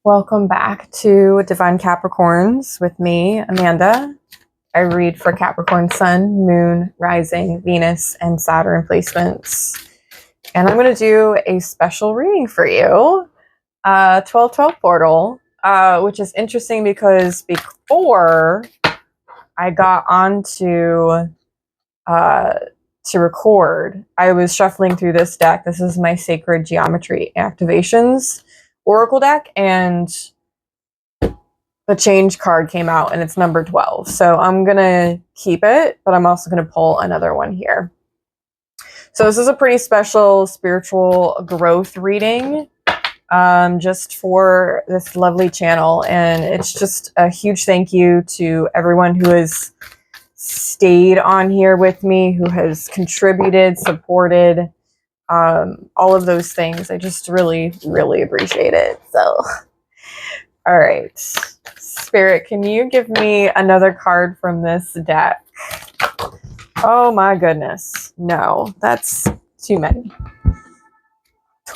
Welcome back to Divine Capricorns with me, Amanda. I read for Capricorn Sun, Moon, Rising, Venus, and Saturn placements. And I'm going to do a special reading for you, 1212 portal, which is interesting because before I got on to record, I was shuffling through this deck. This is my Sacred Geometry Activations Oracle deck, and the change card came out and it's number 12. So I'm going to keep it, but I'm also going to pull another one here. So this is a pretty special spiritual growth reading just for this lovely channel. And it's just a huge thank you to everyone who has stayed on here with me, who has contributed, supported, all of those things. I just really, really appreciate it. So, all right. Spirit, can you give me another card from this deck? Oh my goodness. No, that's too many.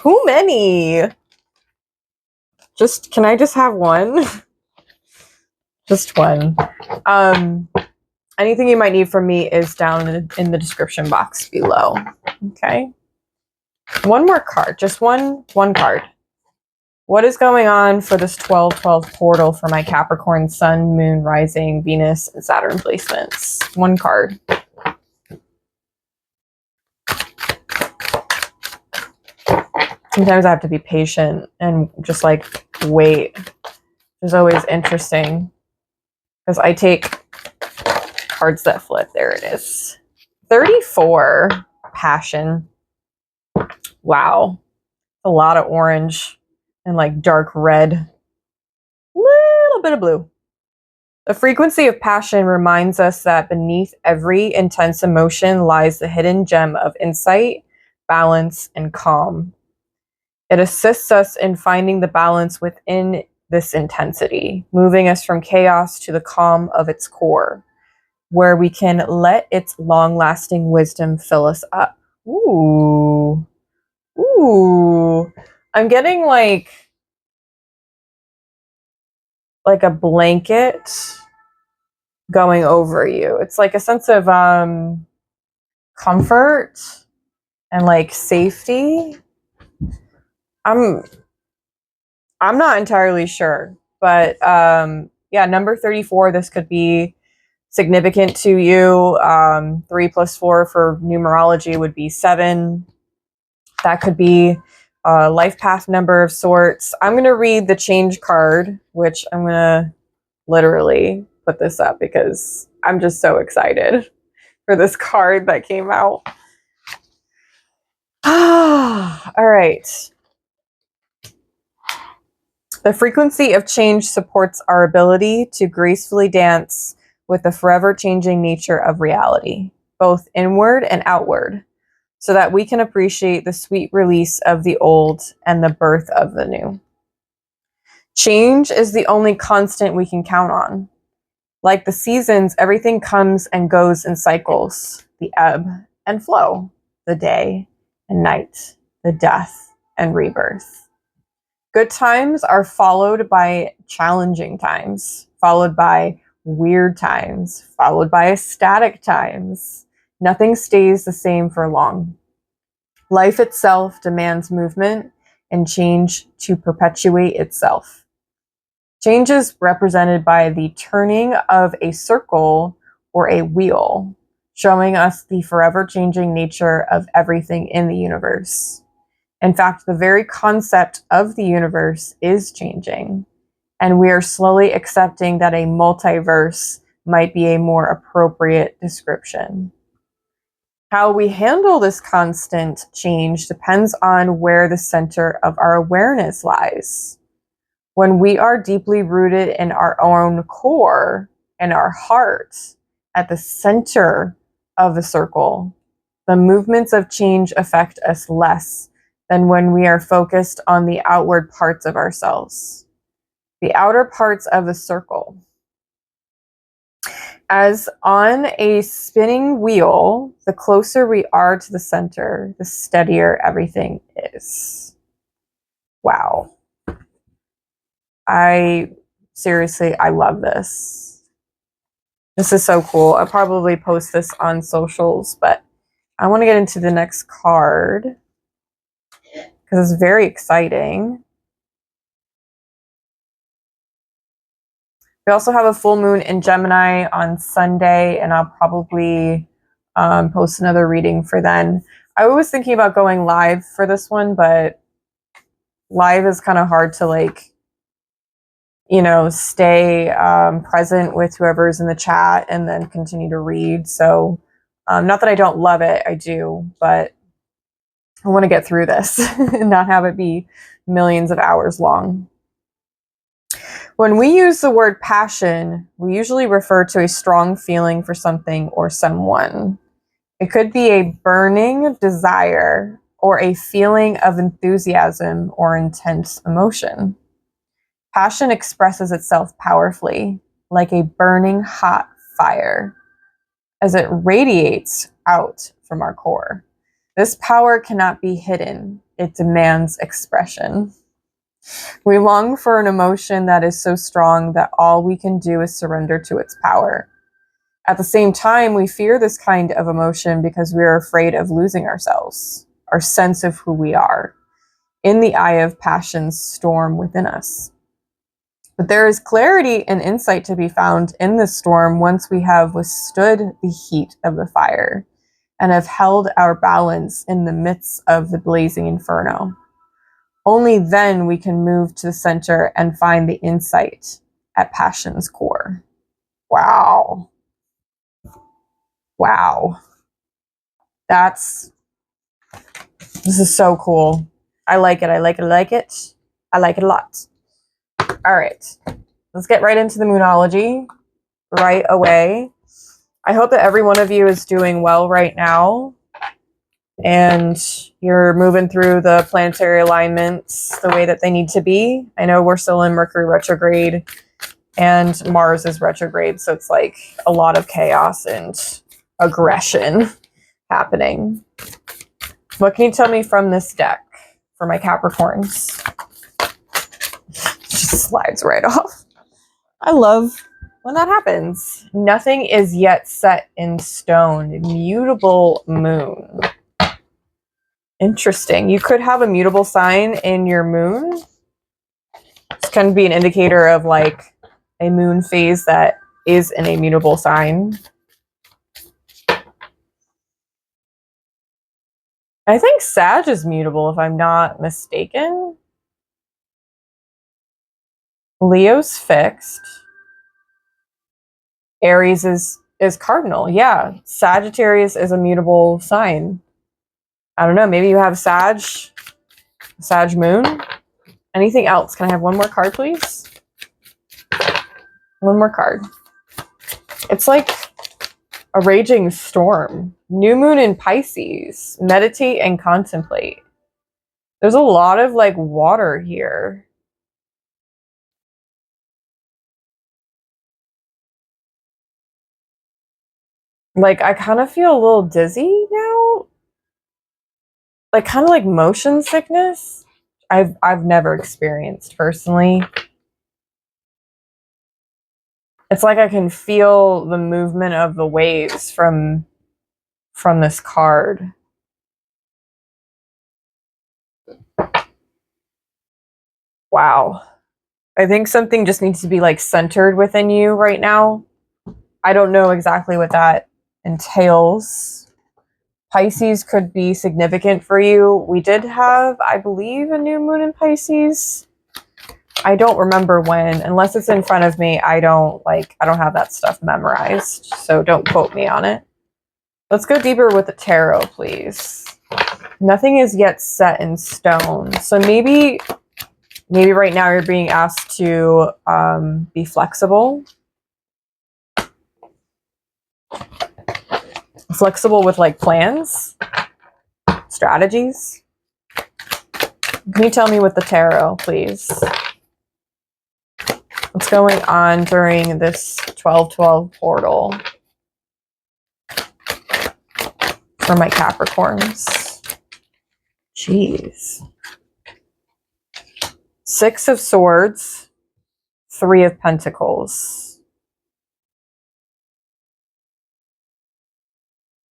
Too many. Can I just have one? Just one. Anything you might need from me is down in the description box below. Okay. One more card. Just one card. What is going on for this 12/12 portal for my Capricorn Sun, Moon, Rising, Venus, and Saturn placements? One card. Sometimes I have to be patient and just like wait. It's always interesting because I take cards that flip. There it is. 34. Passion. Wow. A lot of orange and like dark red. Little bit of blue. The frequency of passion reminds us that beneath every intense emotion lies the hidden gem of insight, balance, and calm. It assists us in finding the balance within this intensity, moving us from chaos to the calm of its core, where we can let its long-lasting wisdom fill us up. Ooh. Ooh. I'm getting like a blanket going over you. It's like a sense of comfort and like safety. I'm not entirely sure, but yeah, number 34, this could be significant to you. 3 + 4 for numerology would be 7. That could be a life path number of sorts. I'm going to read the change card, which I'm going to literally put this up because I'm just so excited for this card that came out. All right. The frequency of change supports our ability to gracefully dance with the forever changing nature of reality, both inward and outward, so that we can appreciate the sweet release of the old and the birth of the new. Change is the only constant we can count on. Like the seasons, everything comes and goes in cycles, the ebb and flow, the day and night, the death and rebirth. Good times are followed by challenging times, followed by weird times, followed by ecstatic times. Nothing stays the same for long. Life itself demands movement and change to perpetuate itself. Change is represented by the turning of a circle or a wheel, showing us the forever changing nature of everything in the universe. In fact, the very concept of the universe is changing, and we are slowly accepting that a multiverse might be a more appropriate description. How we handle this constant change depends on where the center of our awareness lies. When we are deeply rooted in our own core and our heart at the center of the circle, the movements of change affect us less than when we are focused on the outward parts of ourselves, the outer parts of the circle. As on a spinning wheel, the closer we are to the center, the steadier everything is. Wow. Seriously, I love this. This is so cool. I'll probably post this on socials, but I want to get into the next card because it's very exciting. We also have a full moon in Gemini on Sunday, and I'll probably post another reading for then. I was thinking about going live for this one, but live is kind of hard to, like, you know, stay present with whoever's in the chat and then continue to read. So not that I don't love it, I do, but I want to get through this and not have it be millions of hours long. When we use the word passion, we usually refer to a strong feeling for something or someone. It could be a burning desire or a feeling of enthusiasm or intense emotion. Passion expresses itself powerfully, like a burning hot fire, as it radiates out from our core. This power cannot be hidden. It demands expression. We long for an emotion that is so strong that all we can do is surrender to its power. At the same time, we fear this kind of emotion because we are afraid of losing ourselves, our sense of who we are, in the eye of passion's storm within us. But there is clarity and insight to be found in the storm once we have withstood the heat of the fire and have held our balance in the midst of the blazing inferno. Only then we can move to the center and find the insight at passion's core. Wow. Wow. This is so cool. I like it. I like it. I like it. I like it a lot. All right. Let's get right into the Moonology right away. I hope that every one of you is doing well right now and you're moving through the planetary alignments the way that they need to be. I know we're still in Mercury retrograde and Mars is retrograde, so it's like a lot of chaos and aggression happening. What can you tell me from this deck for my Capricorns? Just slides right off. I love when that happens. Nothing is yet set in stone. Mutable moon. Interesting. You could have a mutable sign in your moon. This can be an indicator of like a moon phase that is in a mutable sign. I think Sag is mutable if I'm not mistaken. Leo's fixed. Aries is cardinal. Yeah. Sagittarius is a mutable sign. I don't know. Maybe you have Sag moon. Anything else? Can I have one more card, please? One more card. It's like a raging storm. New moon in Pisces. Meditate and contemplate. There's a lot of like water here. Like I kind of feel a little dizzy now. Like kind of like motion sickness. I've never experienced personally. It's like I can feel the movement of the waves from this card. Wow. I think something just needs to be like centered within you right now. I don't know exactly what that entails. Pisces could be significant for you. We did have, I believe, a new moon in Pisces. I don't remember when, unless it's in front of me. I don't have that stuff memorized, so don't quote me on it. Let's go deeper with the tarot, please. Nothing is yet set in stone. So maybe right now you're being asked to be flexible. Flexible with like plans, strategies. Can you tell me with the tarot, please? What's going on during this 12/12 portal for my Capricorns? Jeez. 6 of Swords, Three of Pentacles.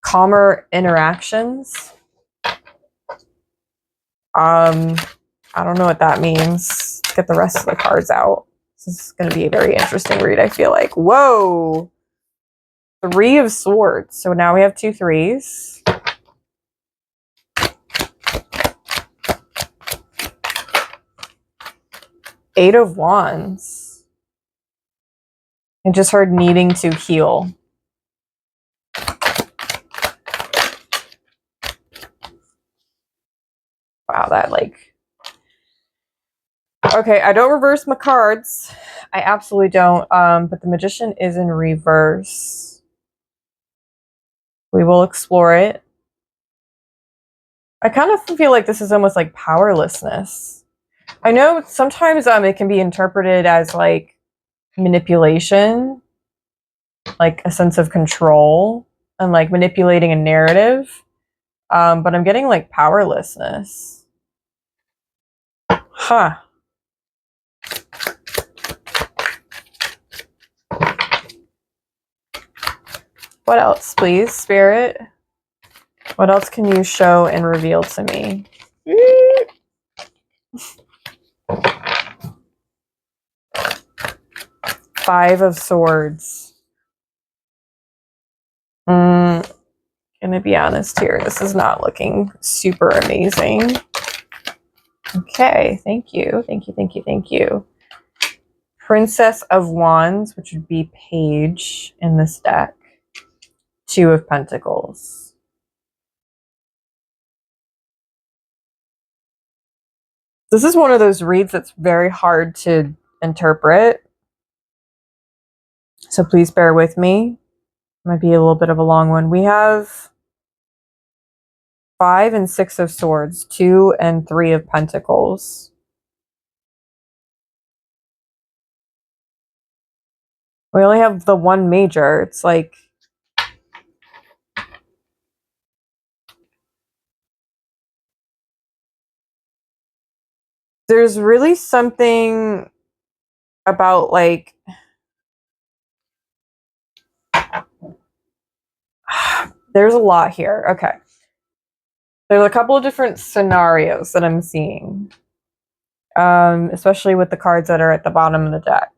Calmer interactions. I don't know what that means. Let's get the rest of the cards out. This is going to be a very interesting read, I feel like. Whoa! Three of Swords. So now we have 2 threes. Eight of Wands. I just heard needing to heal. Wow, that like... Okay, I don't reverse my cards. I absolutely don't. But the Magician is in reverse. We will explore it. I kind of feel like this is almost like powerlessness. I know sometimes it can be interpreted as like manipulation, like a sense of control and like manipulating a narrative. But I'm getting like powerlessness. Huh. What else, please, Spirit? What else can you show and reveal to me? Five of Swords. Gonna be honest here. This is not looking super amazing. Okay, thank you. Thank you, thank you, thank you. Princess of Wands, which would be Page in this deck. Two of Pentacles. This is one of those reads that's very hard to interpret. So please bear with me. Might be a little bit of a long one. We have 5 and 6 of Swords, 2 and 3 of Pentacles. We only have the one major. It's like... There's really something about like... There's a lot here. Okay. There's a couple of different scenarios that I'm seeing. Especially with the cards that are at the bottom of the deck.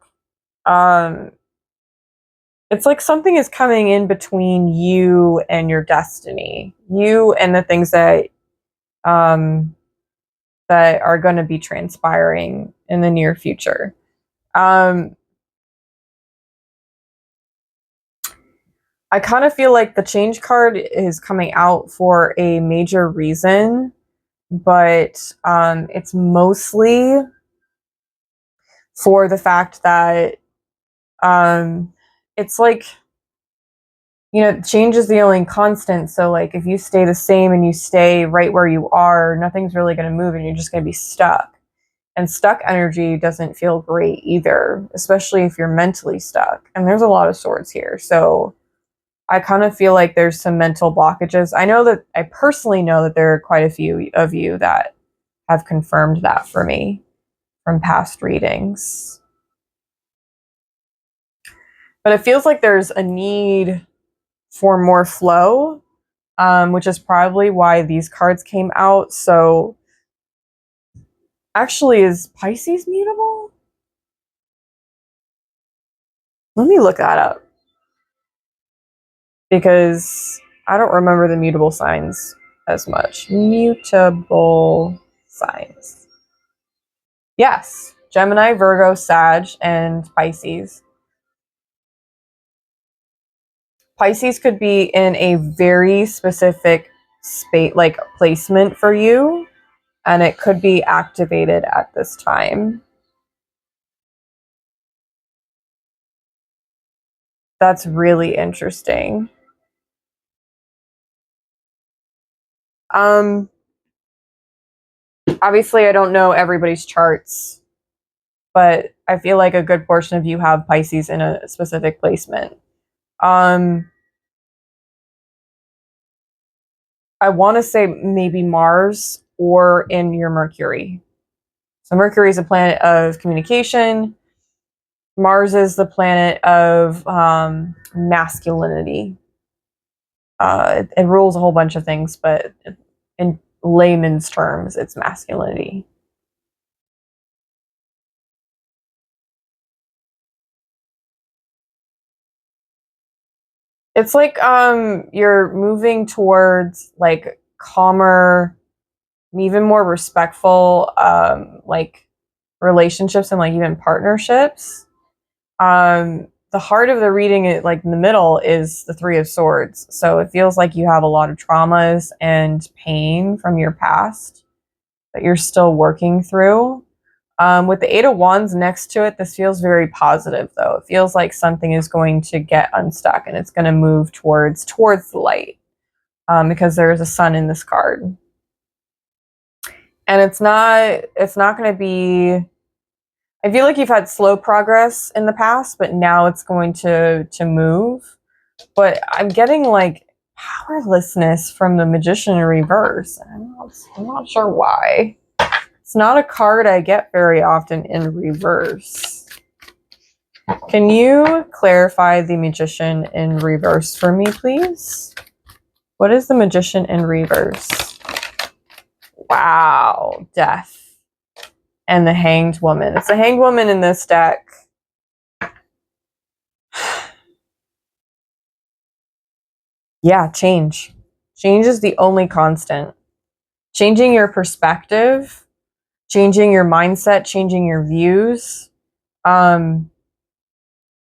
It's like something is coming in between you and your destiny. You and the things that that are going to be transpiring in the near future. I kind of feel like the Change card is coming out for a major reason, but it's mostly for the fact that it's like, you know, change is the only constant. So like if you stay the same and you stay right where you are, nothing's really going to move and you're just going to be stuck. And stuck energy doesn't feel great either, especially if you're mentally stuck. And there's a lot of Swords here. So I kind of feel like there's some mental blockages. I personally know that there are quite a few of you that have confirmed that for me from past readings. But it feels like there's a need for more flow, which is probably why these cards came out. So actually, is Pisces mutable? Let me look that up. Because I don't remember the mutable signs as much. Mutable signs. Yes. Gemini, Virgo, Sag, and Pisces. Pisces could be in a very specific space, like placement for you, and it could be activated at this time. That's really interesting. Obviously, I don't know everybody's charts, but I feel like a good portion of you have Pisces in a specific placement. I want to say maybe Mars or in your Mercury. So Mercury is a planet of communication. Mars is the planet of masculinity. It rules a whole bunch of things, but in layman's terms, it's masculinity. It's like you're moving towards like calmer, even more respectful like relationships and like even partnerships. The heart of the reading, like in the middle, is the Three of Swords. So it feels like you have a lot of traumas and pain from your past that you're still working through. With the Eight of Wands next to it, this feels very positive, though. It feels like something is going to get unstuck and it's going to move towards the light, because there is a sun in this card, and it's not going to be. I feel like you've had slow progress in the past, but now it's going to move. But I'm getting like powerlessness from the Magician in reverse. I'm not sure why. It's not a card I get very often in reverse. Can you clarify the Magician in reverse for me, please? What is the Magician in reverse? Wow, Death. And the Hanged Woman. It's a Hanged Woman in this deck. Yeah, change. Change is the only constant. Changing your perspective, changing your mindset, changing your views, to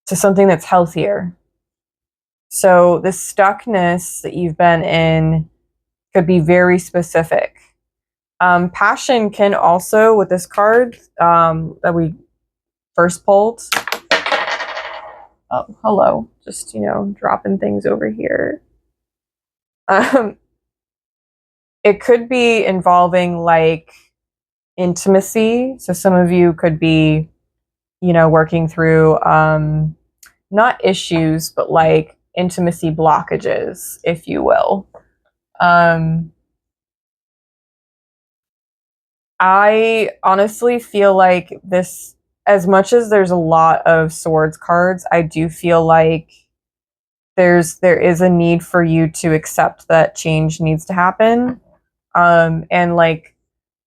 something that's healthier. So the stuckness that you've been in could be very specific. Passion can also, with this card that we first pulled. Oh, hello. Just, dropping things over here. It could be involving like intimacy. So some of you could be, working through not issues, but like intimacy blockages, if you will. I honestly feel like this, as much as there's a lot of swords cards, I do feel like there is a need for you to accept that change needs to happen. And like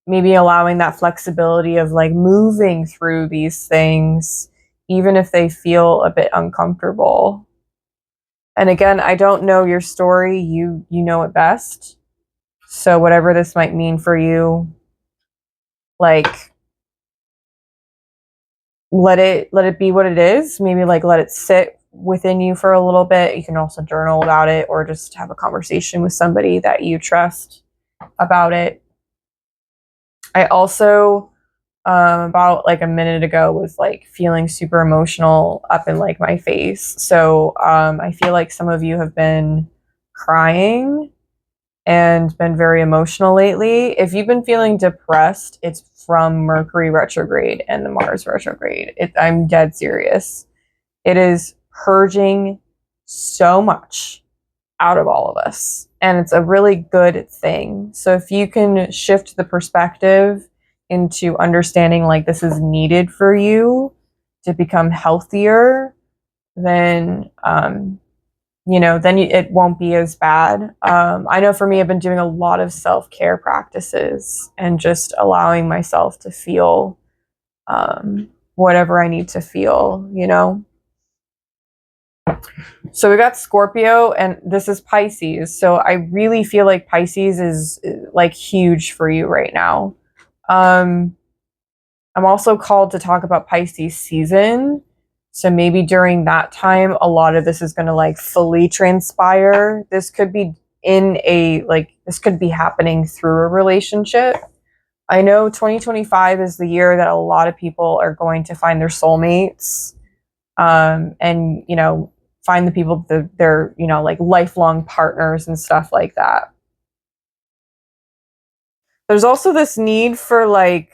maybe allowing that flexibility of like moving through these things, even if they feel a bit uncomfortable. And again, I don't know your story. You know it best. So whatever this might mean for you, like let it be what it is. Maybe like let it sit within you for a little bit. You can also journal about it or just have a conversation with somebody that you trust about it. I also about like a minute ago was like feeling super emotional up in like my face. So I feel like some of you have been crying and been very emotional lately. If you've been feeling depressed, it's from Mercury retrograde and the Mars retrograde. I'm dead serious. It is purging so much out of all of us, and it's a really good thing. So if you can shift the perspective into understanding like this is needed for you to become healthier, then it won't be as bad. I know for me, I've been doing a lot of self-care practices and just allowing myself to feel whatever I need to feel, So we got Scorpio, and this is Pisces. So I really feel like Pisces is like huge for you right now. I'm also called to talk about Pisces season. So maybe during that time, a lot of this is going to like fully transpire. This could be this could be happening through a relationship. I know 2025 is the year that a lot of people are going to find their soulmates, and, find the people that they're, like lifelong partners and stuff like that. There's also this need for like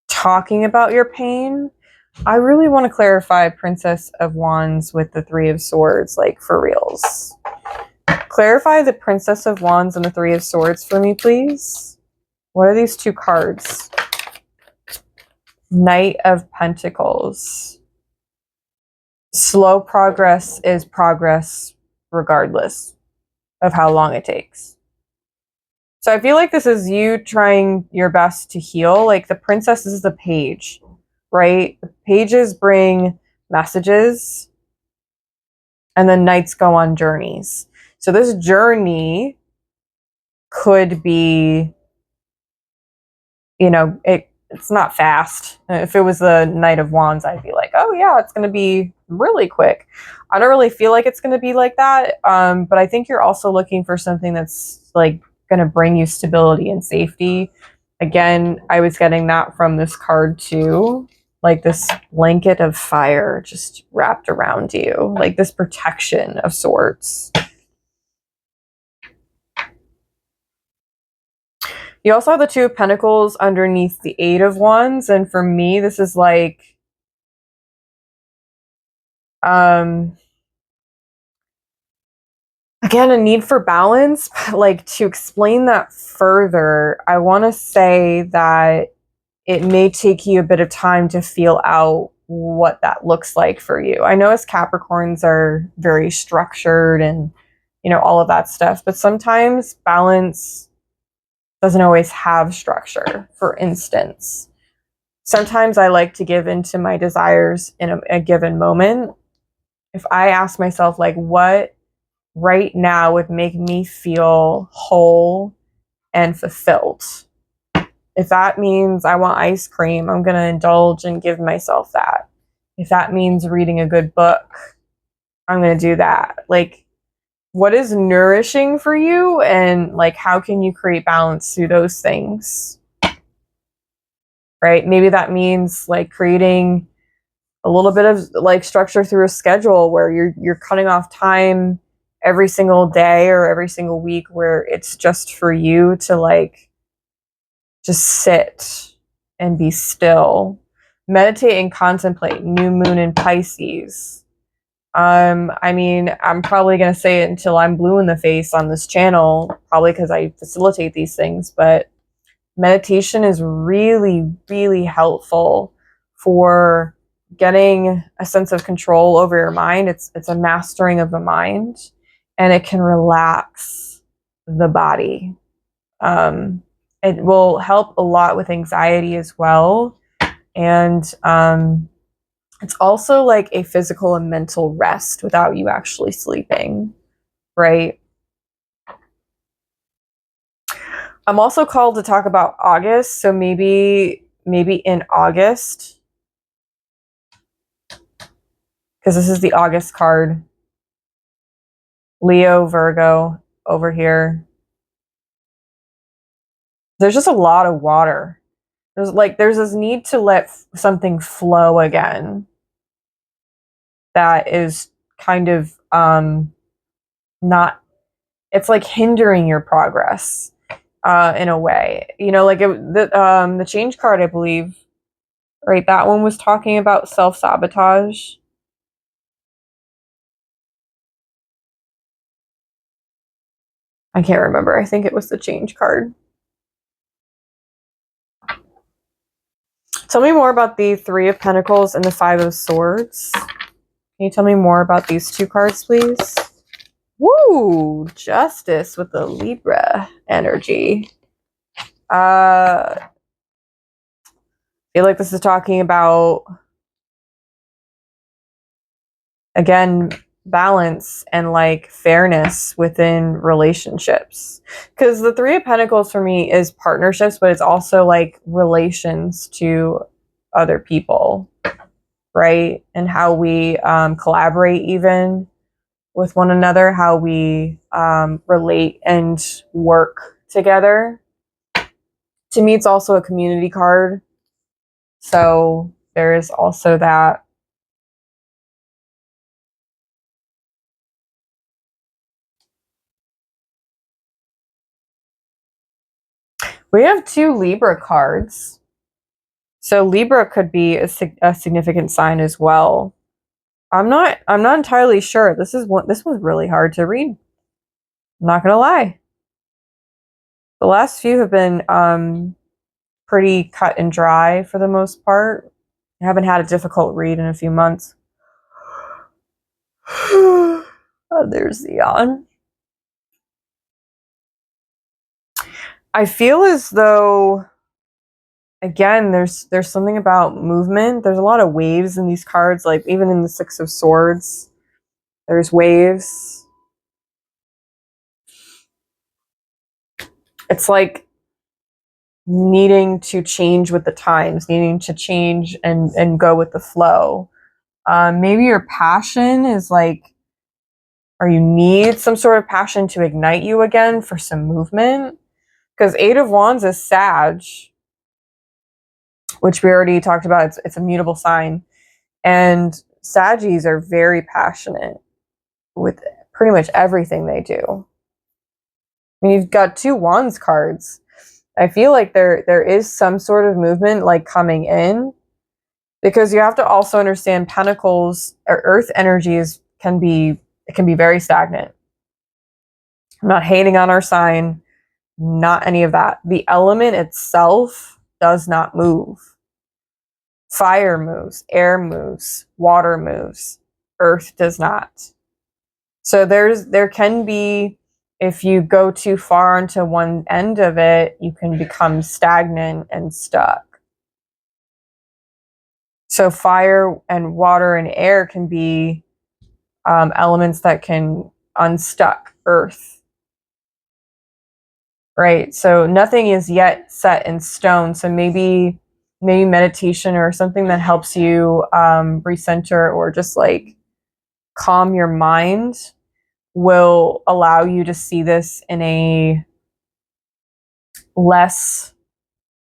talking about your pain. I really want to clarify Princess of Wands with the Three of Swords, like for reals. Clarify the Princess of Wands and the Three of Swords for me, please. What are these two cards? Knight of Pentacles. Slow progress is progress regardless of how long it takes. So I feel like this is you trying your best to heal. Like the princess is the page, right? The pages bring messages and then knights go on journeys. So this journey could be, you know, it's not fast. If it was the Knight of Wands, I'd be like, oh yeah, it's going to be really quick. I don't really feel like it's going to be like that. But I think you're also looking for something that's like going to bring you stability and safety. Again, I was getting that from this card too. Like this blanket of fire just wrapped around you, like this protection of sorts. You also have the Two of Pentacles underneath the Eight of Wands. And for me, this is like, again, a need for balance. Like to explain that further, I want to say that it may take you a bit of time to feel out what that looks like for you. I know as Capricorns are very structured and, you know, all of that stuff, but sometimes balance doesn't always have structure. For instance, sometimes I like to give into my desires in a given moment. If I ask myself, like, what right now would make me feel whole and fulfilled? If that means I want ice cream, I'm going to indulge and give myself that. If that means reading a good book, I'm going to do that. Like, what is nourishing for you, and like how can you create balance through those things, right? Maybe that means like creating a little bit of like structure through a schedule where you're cutting off time every single day or every single week where it's just for you to like just sit and be still, meditate and contemplate. New moon in Pisces. I mean, I'm probably going to say it until I'm blue in the face on this channel, probably because I facilitate these things, but meditation is really, really helpful for getting a sense of control over your mind. It's a mastering of the mind, and it can relax the body. It will help a lot with anxiety as well. And it's also like a physical and mental rest without you actually sleeping, right? I'm also called to talk about August, so maybe in August, because this is the August card. Leo, Virgo over here. There's just a lot of water. There's this need to let something flow again. That is kind of not, it's like hindering your progress in a way, you know, like the change card, I believe, right? That one was talking about self-sabotage. I can't remember. I think it was the change card. Tell me more about the Three of Pentacles and the Five of Swords. Can you tell me more about these two cards, please? Woo! Justice with the Libra energy. I feel like this is talking about, again, balance and like fairness within relationships. Because the Three of Pentacles for me is partnerships, but it's also like relations to other people, right? And how we collaborate even with one another, how we relate and work together. To me, it's also a community card. So there is also that. We have two Libra cards. So Libra could be a significant sign as well. I'm not entirely sure. This was really hard to read. I'm not gonna lie. The last few have been pretty cut and dry for the most part. I haven't had a difficult read in a few months. Oh, there's the yawn. I feel as though, again, there's something about movement. There's a lot of waves in these cards, like even in the Six of Swords, there's waves. It's like needing to change with the times, needing to change and go with the flow. Maybe your passion is like, or you need some sort of passion to ignite you again for some movement. Because Eight of Wands is Sag, which we already talked about. It's a mutable sign. And Saggies are very passionate with pretty much everything they do. I mean, you've got two Wands cards. I feel like there is some sort of movement like coming in, because you have to also understand Pentacles or Earth energies can be very stagnant. I'm not hating on our sign, not any of that. The element itself does not move. Fire moves, air moves, water moves, earth does not. So there can be, if you go too far into one end of it, you can become stagnant and stuck. So fire and water and air can be elements that can unstuck earth. Right? So nothing is yet set in stone. So maybe meditation or something that helps you recenter or just like calm your mind will allow you to see this in a less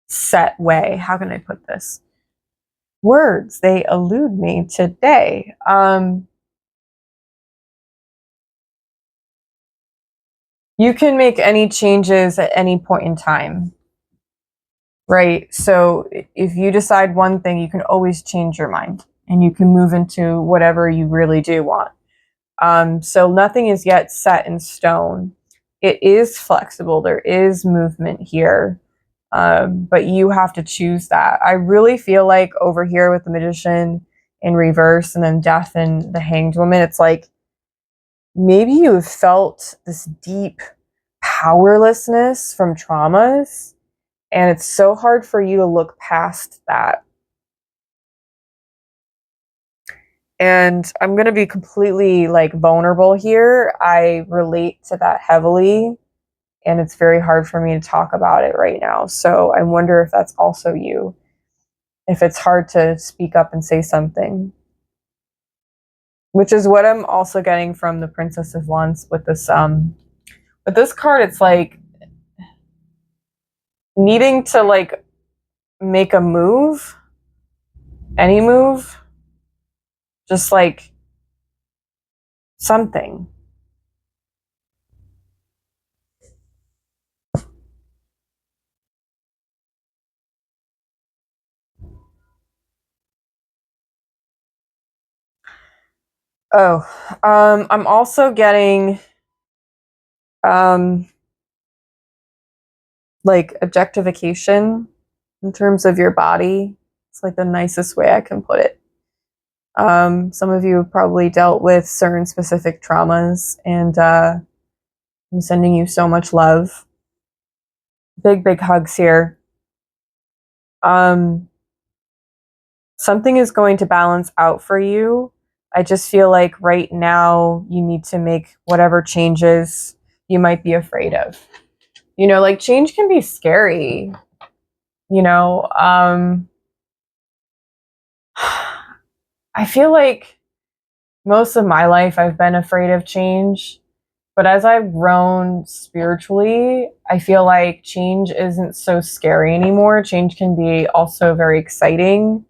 set way. How can I put this? Words, they elude me today. You can make any changes at any point in time. Right? So if you decide one thing, you can always change your mind and you can move into whatever you really do want. So nothing is yet set in stone. It is flexible. There is movement here. But you have to choose that. I really feel like over here with the Magician in reverse and then Death and the Hanged Woman, it's like maybe you have felt this deep powerlessness from traumas, and it's so hard for you to look past that. And I'm going to be completely like vulnerable here. I relate to that heavily, and it's very hard for me to talk about it right now. So I wonder if that's also you, if it's hard to speak up and say something, which is what I'm also getting from the Princess of Wands with this card. It's like needing to like make a move, any move, just like something. Oh, I'm also getting like objectification in terms of your body. It's like the nicest way I can put it. Some of you have probably dealt with certain specific traumas, and I'm sending you so much love. Big, big hugs here. Something is going to balance out for you. I just feel like right now you need to make whatever changes you might be afraid of. You know, like change can be scary. You know, I feel like most of my life I've been afraid of change. But as I've grown spiritually, I feel like change isn't so scary anymore. Change can be also very exciting.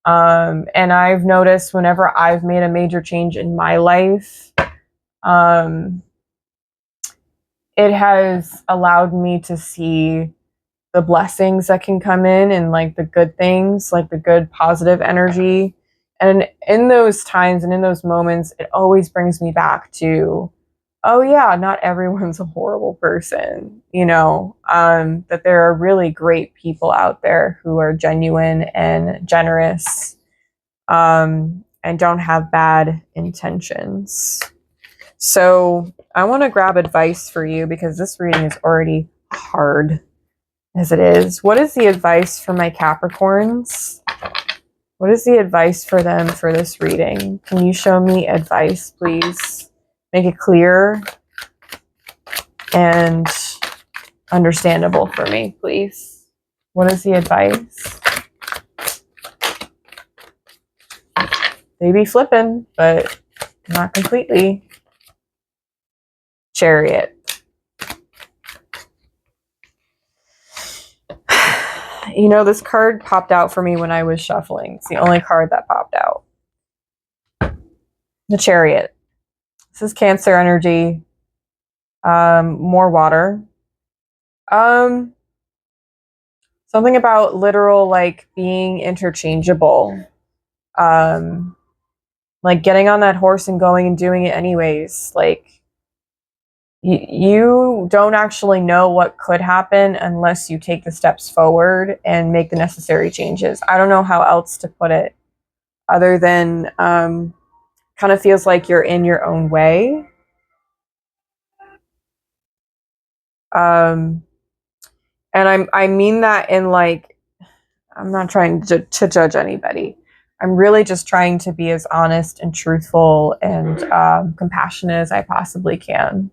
And I've noticed whenever I've made a major change in my life, it has allowed me to see the blessings that can come in and like the good things, like the good positive energy. And in those times and in those moments, it always brings me back to oh yeah, not everyone's a horrible person, you know, that there are really great people out there who are genuine and generous, and don't have bad intentions. So I want to grab advice for you because this reading is already hard as it is. What is the advice for my Capricorns? What is the advice for them for this reading? Can you show me advice, please? Make it clear and understandable for me, please. What is the advice? They be flipping, but not completely. Chariot. You know, this card popped out for me when I was shuffling. It's the only card that popped out. The Chariot. This is Cancer energy. More water. Something about literal, like, being interchangeable. Like getting on that horse and going and doing it anyways. Like, you don't actually know what could happen unless you take the steps forward and make the necessary changes. I don't know how else to put it other than kind of feels like you're in your own way. And I mean that in, like, I'm not trying to judge anybody. I'm really just trying to be as honest and truthful and compassionate as I possibly can.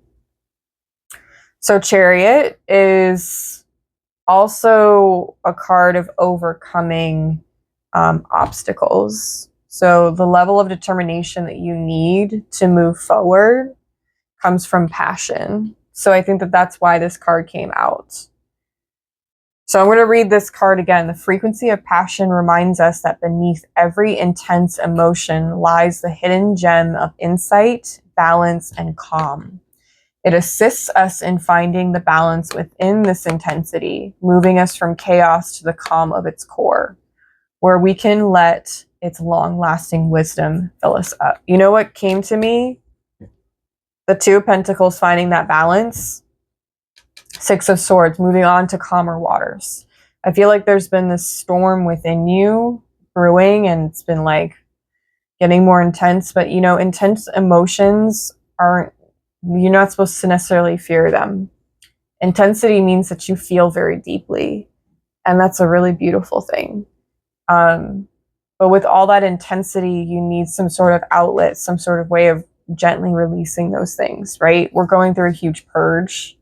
So Chariot is also a card of overcoming obstacles. So the level of determination that you need to move forward comes from passion. So I think that that's why this card came out. So I'm going to read this card again. The frequency of passion reminds us that beneath every intense emotion lies the hidden gem of insight, balance, and calm. It assists us in finding the balance within this intensity, moving us from chaos to the calm of its core, where we can let its long-lasting wisdom fill us up. You know what came to me? The Two of Pentacles, finding that balance. Six of Swords, moving on to calmer waters. I feel like there's been this storm within you brewing, and it's been like getting more intense, but you know, intense emotions aren't, you're not supposed to necessarily fear them. Intensity means that you feel very deeply, and that's a really beautiful thing. But with all that intensity, you need some sort of outlet, some sort of way of gently releasing those things, right? We're going through a huge purge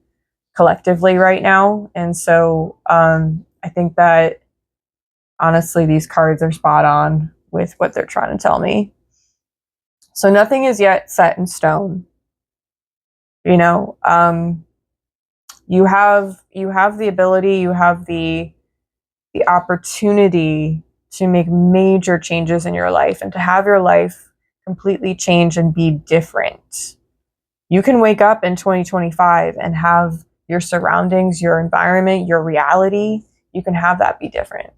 collectively right now, and so I think that honestly these cards are spot on with what they're trying to tell me. So nothing is yet set in stone. You know, you have the ability, you have the opportunity to make major changes in your life and to have your life completely change and be different. You can wake up in 2025 and have your surroundings, your environment, your reality, you can have that be different.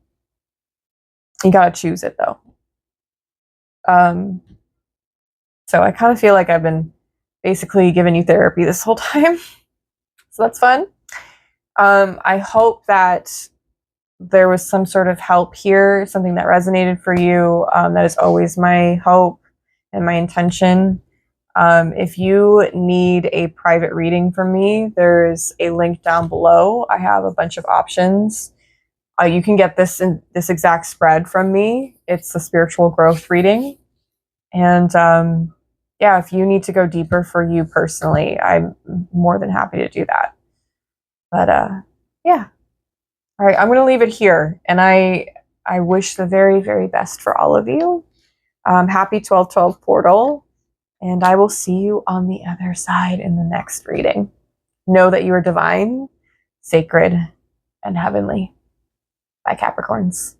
You got to choose it though. So I kind of feel like I've been basically giving you therapy this whole time. So that's fun. I hope that there was some sort of help here, something that resonated for you. That is always my hope and my intention. If you need a private reading from me, there's a link down below. I have a bunch of options. You can get this exact spread from me. It's the spiritual growth reading. And yeah, if you need to go deeper for you personally, I'm more than happy to do that. But yeah. All right, I'm going to leave it here. And I wish the very, very best for all of you. Happy 12/12 portal. And I will see you on the other side in the next reading. Know that you are divine, sacred, and heavenly. Bye, Capricorns.